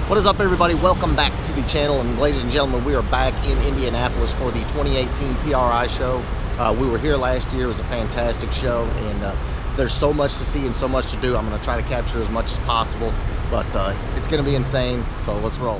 What is up, everybody? Welcome back to the channel, and ladies and gentlemen, we are back in Indianapolis for the 2018 PRI show. We were here last year. It was a fantastic show, and there's so much to see and so much to do. I'm going to try to capture as much as possible, but it's going to be insane, so let's roll.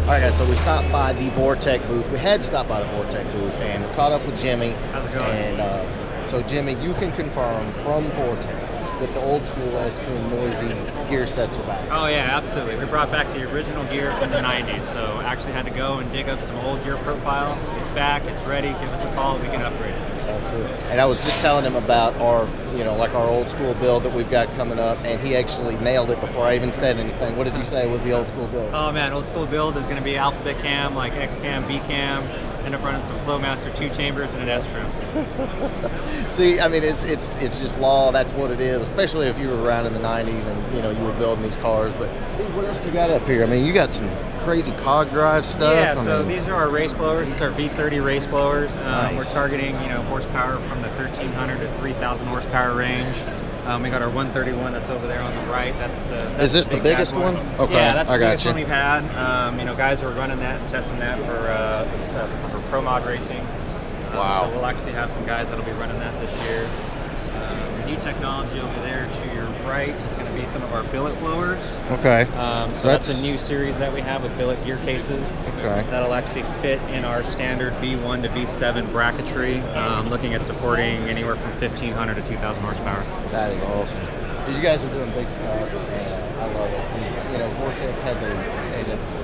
All right, guys, so we stopped by the Vortech booth. We had stopped by the Vortech booth, and we caught up with Jimmy. How's it going? And so, Jimmy, you can confirm from Vortech that the old school S-Tune noisy gear sets are back. Oh yeah, absolutely. We brought back the original gear from the 90s, so actually had to go and dig up some old gear profile. It's back, it's ready, give us a call, we can upgrade it. Absolutely. And I was just telling him about our, like our old school build that we've got coming up, and he actually nailed it before I even said anything. What did you say was the old school build? Oh man, old school build is going to be alphabet cam, like X cam, B cam, end up running some Flowmaster 2 chambers and an S trim. See, I mean, it's just law. That's what it is, especially if you were around in the 90s and, you were building these cars. But dude, what else you got up here? I mean, you got some crazy cog drive stuff. Yeah, these are our race blowers. It's our V30 race blowers. Nice. We're targeting, horsepower from the 1,300 to 3,000 horsepower range. We got our 131 that's over there on the right. Is this the biggest one? Okay, yeah, that's the biggest you. one we've had. Guys are running that and testing that for pro mod racing. Wow. So we'll actually have some guys that'll be running that this year. New technology over there to your right is going to be some of our billet blowers. Okay. So that's a new series that we have with billet gear cases. Okay. That'll actually fit in our standard V1 to V7 bracketry, looking at supporting anywhere from 1,500 to 2,000 horsepower. That is awesome. You guys are doing big stuff, and I love it. Vortech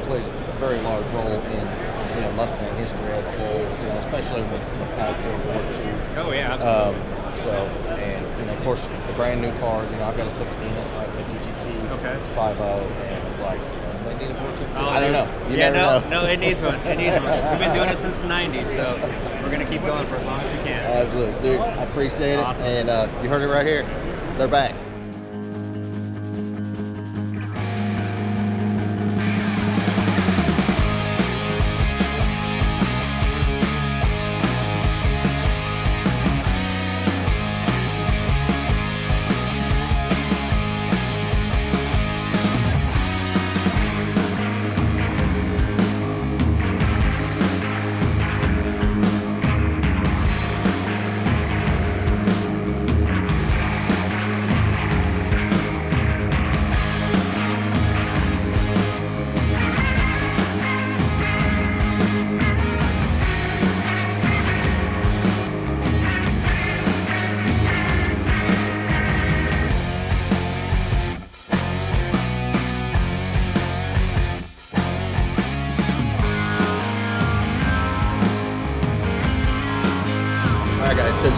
plays a very large role in Mustang history as a whole, especially with Powertrain War 2. Oh yeah, absolutely. And of course the brand new car, I've got a 16 S550 GT, okay, 5.0, and it's like, they need a Vortech? Oh, I don't know. No, it needs one. It needs one. We've been doing it since the 90s, so we're gonna keep going for as long as we can. Absolutely, dude. I appreciate it. Awesome. And you heard it right here. They're back.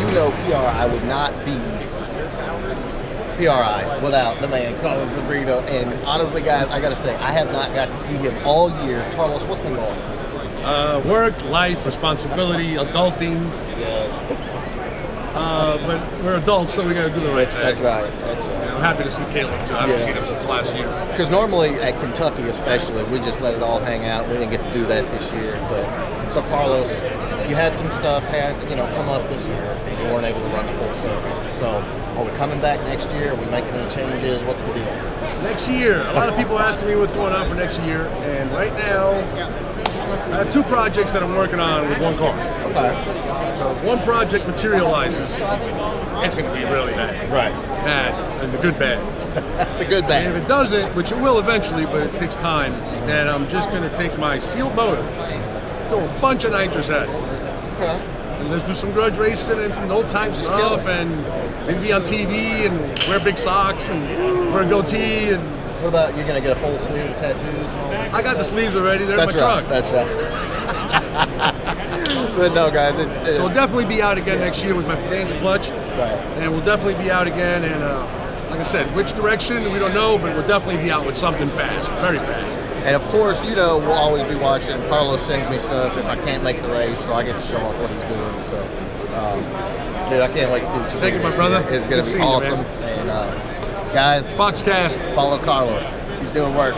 you know PRI would not be PRI without the man, Carlos Zabrino. And honestly, guys, I got to say, I have not got to see him all year. Carlos, what's been going on? Work, life, responsibility, adulting. Yes. But we're adults, so we got to do the right thing. That's right. I'm happy to see Caleb, too. I haven't seen him since last year. Because normally at Kentucky especially, we just let it all hang out. We didn't get to do that this year. But so Carlos, you had some stuff come up this year, and you weren't able to run the full circuit. So are we coming back next year? Are we making any changes? What's the deal? Next year, a lot of people asking me what's going on for next year, and right now, I have 2 projects that I'm working on with 1 car. Okay. So if 1 project materializes, it's going to be really bad. Right. Bad, and the good bad. The good bad. And if it doesn't, which it will eventually, but it takes time, then I'm just going to take my sealed motor, throw a bunch of nitrous at it. Okay. And let's do some grudge racing and some old time stuff, and maybe be on TV and wear big socks and wear a goatee. And what about you're gonna get a full sleeve of tattoos? And all that? I got the sleeves already. They're in my truck. That's right. But no, guys. So we'll definitely be out again next year with my Fidanza clutch. Right. And we'll definitely be out again. And like I said, which direction we don't know, but we'll definitely be out with something fast, very fast. And of course, we'll always be watching. Carlos sends me stuff if I can't make the race, so I get to show off what he's doing. So, dude, I can't wait to see what you're doing. Thank you, my brother. It's going to be awesome. And guys, Foxcast, follow Carlos. He's doing work.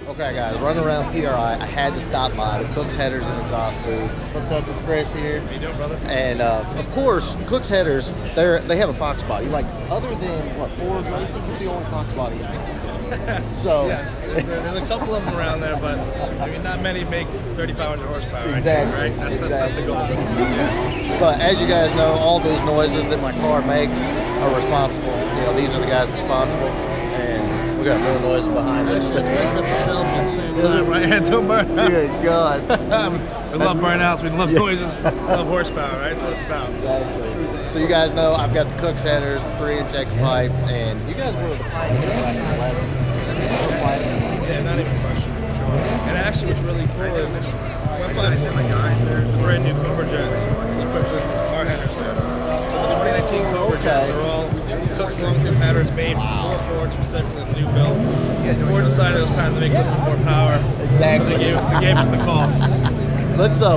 Okay, guys, running around PRI, I had to stop by the Cook's Headers and Exhaust booth. Hooked up with Chris here. How you doing, brother? And of course, Cook's Headers, they have a Fox body. Like, other than Ford Racing, you're the only Fox body in house. So yes, there's a couple of them around there, but I mean, not many make 3,500 horsepower. Exactly. Right? That's the goal. But as you guys know, all those noises that my car makes are responsible. These are the guys responsible. And we got more noise behind us. Right hand to burn. Good God. We love burnouts, we love noises, love horsepower, right? That's what it's about. Exactly. So you guys know I've got the Cook's Headers, the 3-inch X pipe, and you guys were the pioneers back in 11. Yeah, not even a question for sure. And actually what's really cool is the brand new Cobra Jet is equipped with car headers. So the 2019 Cobra Jets are all Cook's long-term headers made for Ford, specifically the new builds. Ford decided it was time to make a little bit more power. Exactly. They gave us the call.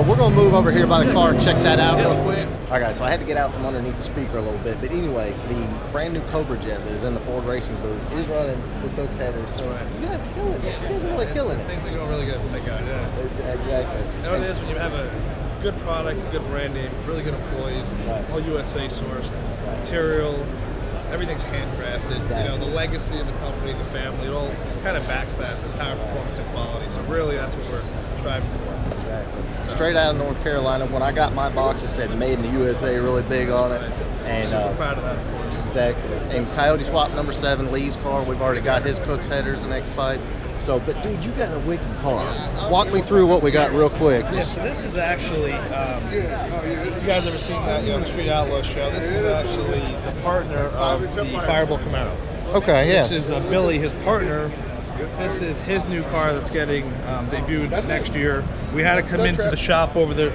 We're gonna move over here by the car and check that out real quick. All right, guys, so I had to get out from underneath the speaker a little bit, but anyway, the brand new Cobra Jet that is in the Ford Racing booth is running with Cook's Headers. So you guys are killing it. You guys are really killing it. Things are going really good. Thank God, yeah. Exactly. You know what it is when you have a good product, good brand name, really good employees, all USA sourced, material, everything's handcrafted. Exactly. You know, the legacy of the company, the family, it all kind of backs that, the power, performance, and quality. So really, that's what we're striving for. Exactly. Straight out of North Carolina. When I got my box, it said "Made in the USA" really big on it. And super proud of that, of course. Exactly. And Coyote Swap number 7, Lee's car. We've already got his Cook's headers and X-Pipe. So, but dude, you got a wicked car. Walk me through what we got real quick. Yeah, so this is actually, if you guys ever seen that, the Street Outlaw show, this is actually the partner of the Fireball Camaro. Okay, yeah. This is Billy, his partner. This is his new car that's getting debuted next year. We had to come into the shop over the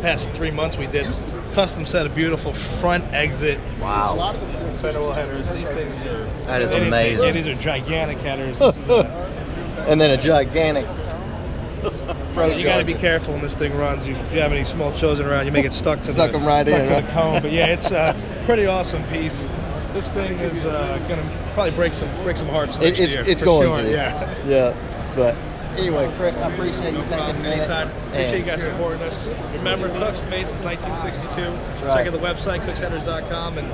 past 3 months. We did custom set a beautiful front exit. Wow. Federal headers. These things are. That is amazing. Yeah, these are gigantic headers. This is and then a gigantic. You got to be careful when this thing runs. If you have any small children around, you may get stuck to Suck them right in. the cone. But yeah, it's a pretty awesome piece. This thing is gonna probably break some hearts next year. It's for going sure. to. Yeah. But anyway, Chris, I appreciate you taking a minute. Anytime. Appreciate you guys supporting us. Remember, Cooks made since 1962. Right. Check out the website, cooksheaders.com, and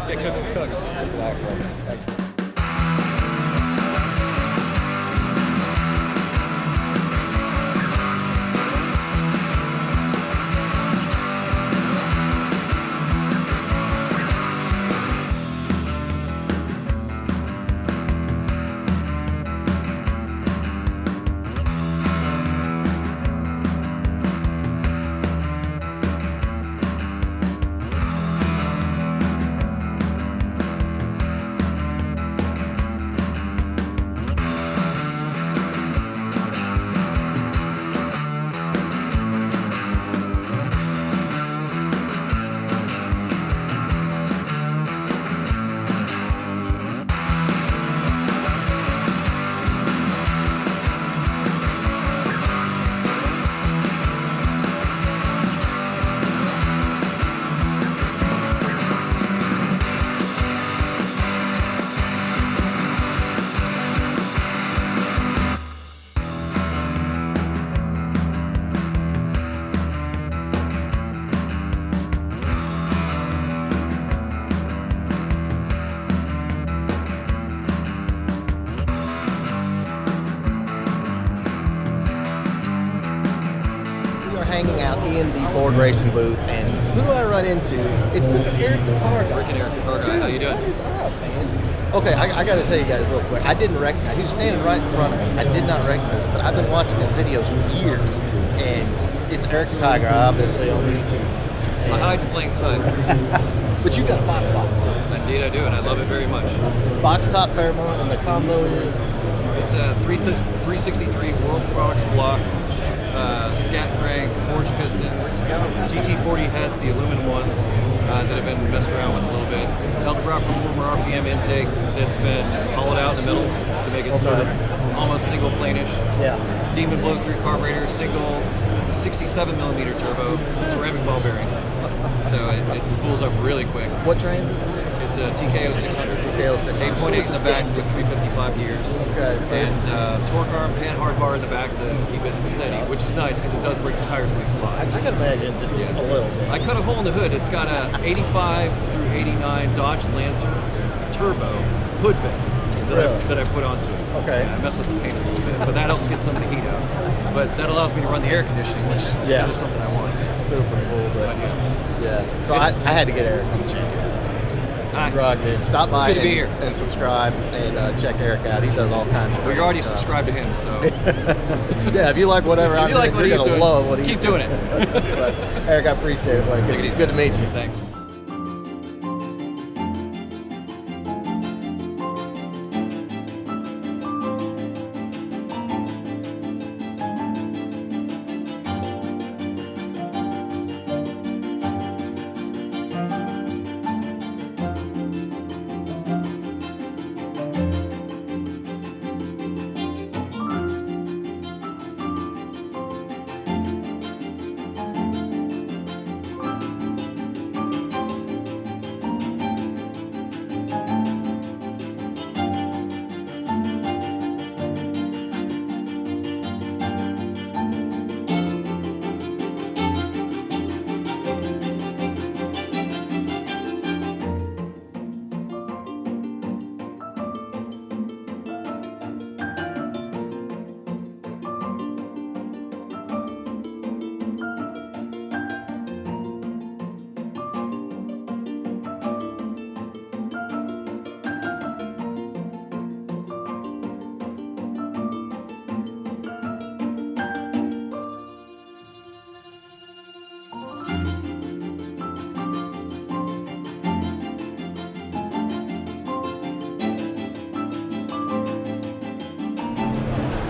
get cooking with Cooks. Exactly. Hanging out in the Ford Racing booth, and who do I run into? It's freaking Eric the car guy. Freaking Eric the car guy. How you doing? What is up, man? Okay, I got to tell you guys real quick. I didn't recognize. He was standing right in front of me. I did not recognize him, but I've been watching his videos for years, and it's Eric the car guy, obviously on YouTube. I hide in plain sight. But you got a Fox top. Indeed, I do, and I love it very much. Box top Fairmont, and the combo is. It's a 363 World Products block. Scat crank, forged pistons, GT40 heads, the aluminum ones that have been messed around with a little bit. Eldebrock Performer RPM intake that's been hollowed out in the middle to make it sort of almost single plane-ish. Yeah. Demon blow-through carburetor, single 67mm turbo, ceramic ball bearing. So it spools up really quick. What trans is it? It's a TKO 600. TKO 600. 8.8 in the back with 355 gears. Okay. So And torque arm and hard bar in the back to keep it steady, which is nice because it does break the tires loose a lot. I can imagine just a little bit. I cut a hole in the hood. It's got a 85 through 89 Dodge Lancer turbo hood vent that I put onto it. Okay. I messed up the paint a little bit, but that helps get some of the heat out. But that allows me to run the air conditioning, which is kind of something I want. Super cool, but yeah. So I had to get Eric on the channel. Rock, dude. Stop by and subscribe and check Eric out. He does all kinds of. Well, you're already subscribed to him, so. Yeah, if you like whatever I'm doing, you're gonna love what he's doing. Keep doing it. But, Eric, I appreciate it. Like, it's good to meet you. Thanks.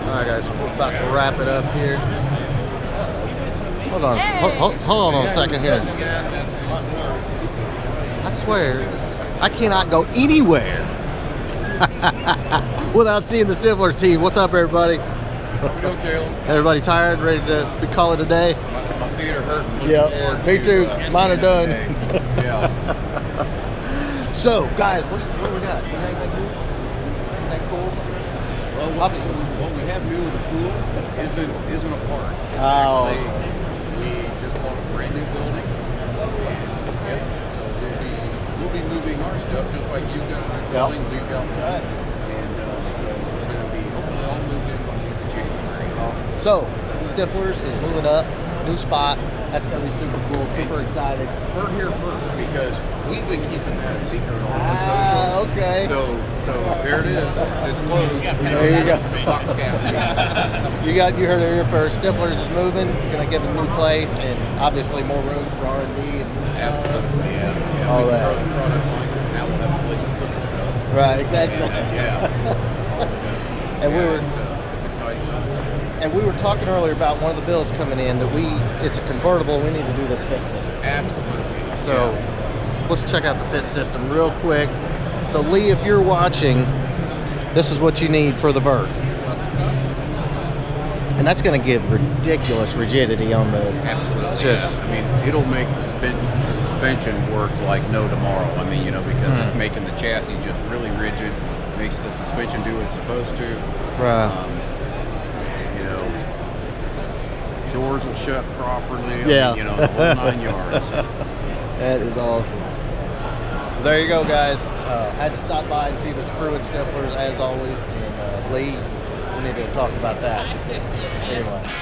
Alright guys, we're about to wrap it up here. Hold on, hold on a second here. I swear, I cannot go anywhere without seeing the Stifler team. What's up, everybody? Everybody tired? Ready to call it a day? My feet are hurting. Yeah, me too. Mine are done. Yeah. So, guys, what do we got? You got anything new? Anything cool? Well, what we have new in the pool isn't a park. It's Oh. actually, we just bought a brand new building. And, so we'll be moving our stuff just like you guys are building. We've got time. And so we're going to be hopefully all moved in by the end of January. So, Stiflers is moving up, new spot. That's going to be super cool, super excited. Heard here first because we've been keeping that a secret on our social. Okay. So there it is. Disclosed. There you go. Foxcast Media. You heard it here first. Stiflers is moving, going to give a new place, and obviously more room for R&D and Absolutely, yeah. All we that. can grow the product line. Now we'll have a place to put the stuff. Right, exactly. And we were, it's exciting times. and we were talking earlier about one of the builds coming in that it's a convertible. We need to do this fit system. Absolutely. So let's check out the fit system real quick. So Lee, if you're watching, this is what you need for the vert. And that's going to give ridiculous rigidity on the. Absolutely. Just. Yeah. I mean, it'll make the suspension work like no tomorrow. I mean, because it's making the chassis just really rigid, makes the suspension do what it's supposed to. Right. Doors will shut properly. Yeah. The whole 9 yards. That is awesome. So there you go, guys. Had to stop by and see the screw and Stiflers as always. And Lee, we need to talk about that. Anyway.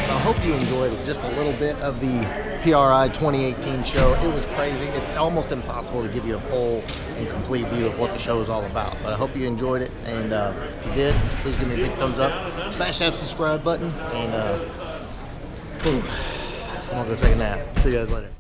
I hope you enjoyed just a little bit of the PRI 2018 show. It was crazy. It's almost impossible to give you a full and complete view of what the show is all about. But I hope you enjoyed it. And if you did, please give me a big thumbs up. Smash that subscribe button. And boom. I'm going to go take a nap. See you guys later.